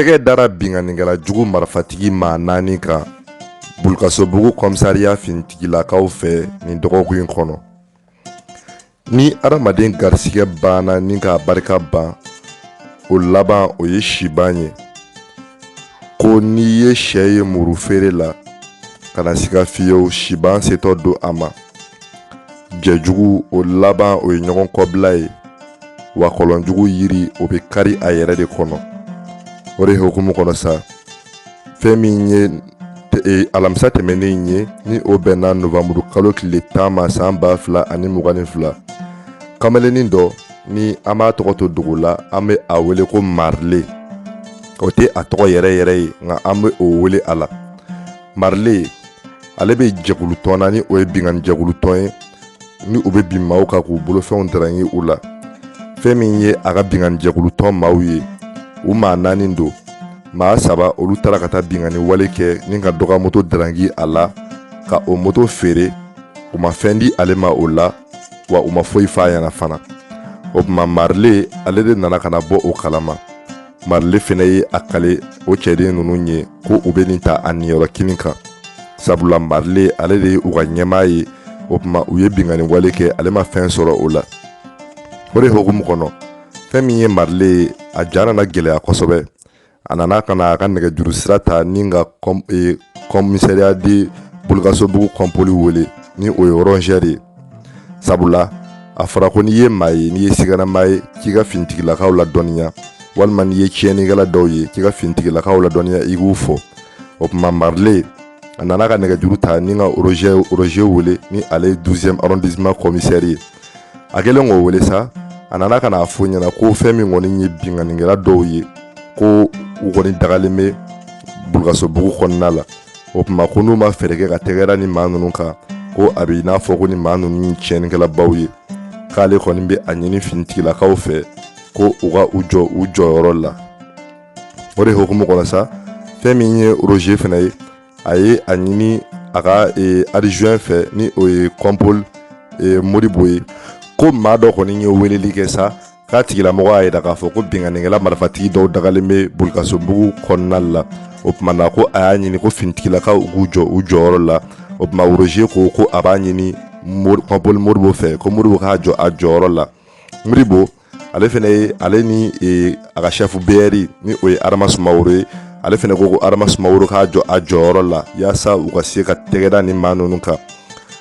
tɛgɛ dara binganikɛla jugu marifatigi maa 4 kan Bulkasobugu komisariya finitigilakaw fɛ nin dɔgɔkun in kɔnɔ. Ni adamaden garisigɛ banna ni k'a barika ban, o laban o ye siban ye. Ko n'i ye sɛ ye muru feere la, kana siga fiyewu siban setɔ don a ma. Jɛjugu o laban o ye ɲɔgɔn kɔbila ye, wa kɔlɔnjugu yiri o bɛ kari a yɛrɛ de kɔnɔ. O de hukumu kɔnɔ sa, fɛn min ye alamisa tɛmɛnen ye ni o bɛnna Novamburu kalo tile 10 ma san 2022. Kamalenin dɔ ni an b'a tɔgɔ to dugu la, an bɛ a wele ko Marle. O tɛ a tɔgɔ yɛrɛ ye nka an bɛ o wele a la. Marle ale bɛ jɛkulutɔn na ni o ye bingani jɛkulutɔn ye ni u bɛ bin maaw kan k'u bolofɛnw darangi u la. Fɛn min ye a ka bingani jɛkulutɔn maaw ye, u maa 4 don. Maa 3 olu taara ka taa bingani wale kɛ ni ka dɔgɔ moto darangi a la, ka o moto feere. U ma fɛn di ale ma o la, wa u ma foyi f'a ɲɛna fana. O tuma Marle ale de nana ka na bɔ o kalama. Marle fɛnɛ ye a kale o cɛden ninnu ye ko u bɛ nin ta a niyɔrɔ kinin kan. Sabula Marle ale de ye u ka ɲɛmaa ye. O tuma u ye bingani wale kɛ, ale ma fɛn sɔrɔ o la. O de hukumu kɔnɔ, fɛn min ye Marle ye, a ja nana gɛlɛya kosɛbɛ. A nana ka na a ka nɛgɛjuru sira ta ni ka komisariya di Bulkasobugu kɔnpoli wele ni o ye rɔngɛri ye. Sabula a fɔra ko n'i ye maa ye, n'i ye siganamaa ye k'i ka finitigilakaw ladɔnniya, walima n'i ye tiɲɛnikɛla dɔw ye k'i ka finitigilakaw ladɔnniya i k'u fɔ. O tuma Marle a nana ka nɛgɛjuru ta ni ka Roger wele ni ale ye 12e arrondissement commissaire ye. A kɛlen k'o wele sa, a nana ka na fɔ ɲɛna ko fɛn min kɔni ye binganikɛla dɔw ye, ko u kɔni dagalen bɛ Bulkasobugu kɔnɔna la. O tuma ko n'u ma fɛɛrɛ kɛ ka tɛgɛra ni maa ninnu kan, ko a bɛ i n'a fɔ ko ni maa ninnu ye tiɲɛnikɛlabaw ye, k'ale kɔni bɛ a ɲini finitigilakaw fɛ ko u ka u jɔ u jɔyɔrɔ la. O de hukumu kɔnɔ sa, fɛn min ye Roger fana ye, a ye a ɲini a ka adjoint fɛ ni o ye kɔnpol Modibo ye, ko maa dɔ kɔni ye weleli kɛ sa, k'a tigilamɔgɔ y'a jira k'a fɔ ko binganikɛla marifatigi dɔw dagalen bɛ Bulkasobugu kɔnɔna la. O tuma na ko a y'a ɲini ko finitigilakaw k'u jɔ u jɔyɔrɔ la. O tuma Roger ko a b'a ɲini kɔnpoli Modibo fɛ, ko Modibo k'a jɔ a jɔyɔrɔ la. Modibo ale fɛnɛ ye ale ni a ka chef BR ni o ye Adama Sumaworo ye, ale fɛnɛ ko Adama Sumaworo k'a jɔ a jɔyɔrɔ la yaasa u ka se ka tɛgɛda ni maa ninnu kan.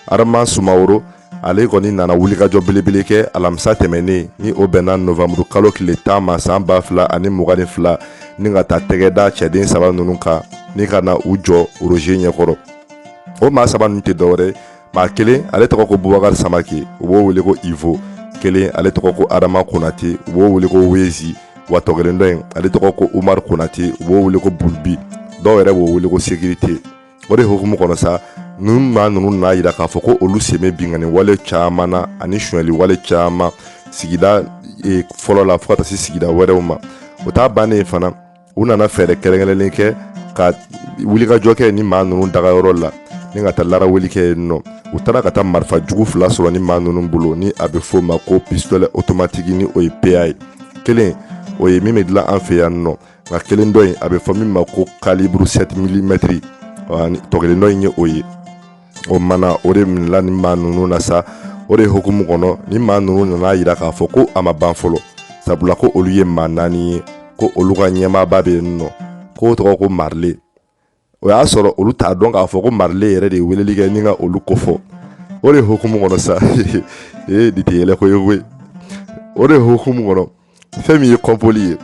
Adama Sumaworo ale kɔni nana wulikajɔ belebele kɛ alamisa tɛmɛnen ni o bɛnna Novamburu kalo tile 10 ma san 2022 ni ka taa tɛgɛda cɛden 3 ninnu kan ni ka na u jɔ Roger ɲɛkɔrɔ. O maa 3 ninnu tɛ dɔwɛrɛ, maa 1 ale tɔgɔ ko Bubakari Samake, u b'o wele ko Ivo. 1 ale tɔgɔ ko Adama Konate, u b'o wele ko Wezi. Wa tɔ kelen dɔ in ale tɔgɔ ko Umar Konate, u b'o wele ko Bulbi. Dɔw yɛrɛ b'o wele ko Sécurité. O de hukumu kɔnɔ sa, ninnu maa ninnu nana yira k'a fɔ ko olu sen bɛ bingani wale caman na ani suɲɛli wale caman sigida fɔlɔ la fo ka taa se sigida wɛrɛw ma. O t'a bannen fana, u nana fɛɛrɛ kɛrɛnkɛrɛnnen kɛ ka wulikajɔ kɛ ni maa ninnu dagayɔrɔ la ni ka taa laraweli kɛ yen nɔ. U taara ka taa marifa jugu 2 sɔrɔ ni maa ninnu bolo ni a bɛ f'o ma ko pistolet automatique ni o ye PA ye. 1 o ye min bɛ dilan an fɛ yan nɔ, nka 1 dɔ in a bɛ fɔ min ma ko calibre 7 mm. Tɔ kelen dɔ in ye o ye. O mana o de minɛla ni maa ninnu na sa. O de hukumu kɔnɔ ni maa ninnu nana yira k'a fɔ ko a ma ban fɔlɔ, sabula ko olu ye maa 4 ye, ko olu ka ɲɛmaaba bɛ yen nɔ, k'o tɔgɔ ko Marle. O y'a sɔrɔ olu t'a dɔn k'a fɔ ko Marle yɛrɛ de ye weleli kɛ ni ka olu kofɔ. O de hukumu kɔnɔ sa nin tɛ yɛlɛ ko ye koyi. O de hukumu kɔnɔ fɛn min ye kɔnpoli ye,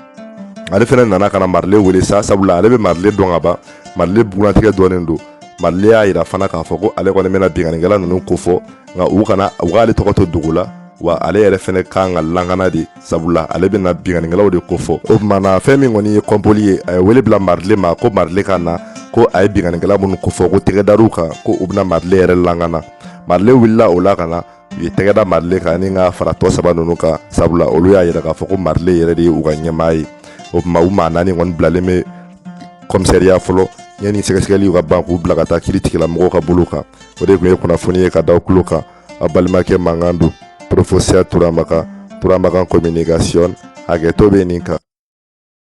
ale fɛnɛ nana ka na Marle wele sa, sabula ale bɛ Marle dɔn ka ban. Marle bugunatigɛ dɔnnen don. Marle y'a jira fana k'a fɔ ko ale kɔni bɛna binganikɛla ninnu kofɔ, nka u k'ale tɔgɔ to dugu la, wa ale yɛrɛ fɛnɛ kan ka lakana de, sabula ale bɛna binganikɛlaw de kofɔ. O tuma na fɛn min kɔni ye kɔnpoli ye, a ye wele bila Marle ma ko Marle ka na, ko a ye binganikɛla minnu kofɔ ko tɛgɛ dar'u kan, ko u bɛna Marle yɛrɛ lakana. Marle wulila o la ka na, u ye tɛgɛ da Marle kan ni ka fara tɔ 3 ninnu kan, sabula olu y'a jira k'a fɔ ko Marle yɛrɛ de ye u ka ɲɛmaa ye. O tuma u maa 4 kɔni bilalen bɛ komisariya fɔlɔ yanni sɛgɛsɛgɛliw ka ban k'u bila ka taa kiiritigɛlamɔgɔw ka bolo kan. O de tun ye kunnafoni ye ka da aw tulo kan. A balimakɛ mankan don Professeur Turamakan Communication, hakɛto bɛ nin kan.